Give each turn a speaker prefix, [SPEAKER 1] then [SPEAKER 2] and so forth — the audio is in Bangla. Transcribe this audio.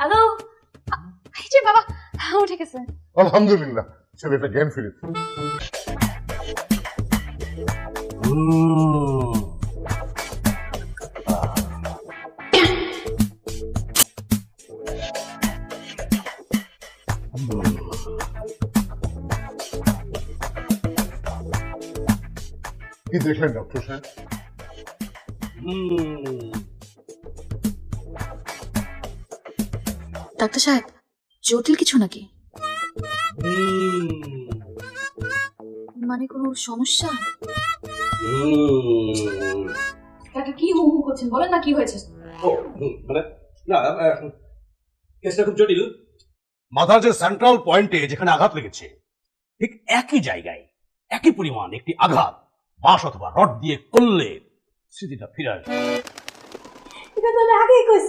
[SPEAKER 1] হ্যালো, এই যে বাবা উঠে গেছে।
[SPEAKER 2] আলহামদুলিল্লাহ, ছেলেটা জ্ঞান ফিরেছে। কি দেখলেন ডক্টর সাহেব?
[SPEAKER 1] ডাক্তার সাহেব, জটিল কিছু নাকি? মানে কোনো সমস্যা? ডাক্তার কি হু হু করছেন, বলেন না কি হয়েছে?
[SPEAKER 3] মানে না, কেসটা খুব জটিল। মাথার যে সেন্ট্রাল পয়েন্টে যেখানে আঘাত লেগেছে, ঠিক একই জায়গায় একই পরিমাণ একটি আঘাত বাঁশ অথবা রড দিয়ে করলে স্মৃতিটা ফিরে আসবে।
[SPEAKER 1] এটা তো আমি আগেই কইছি।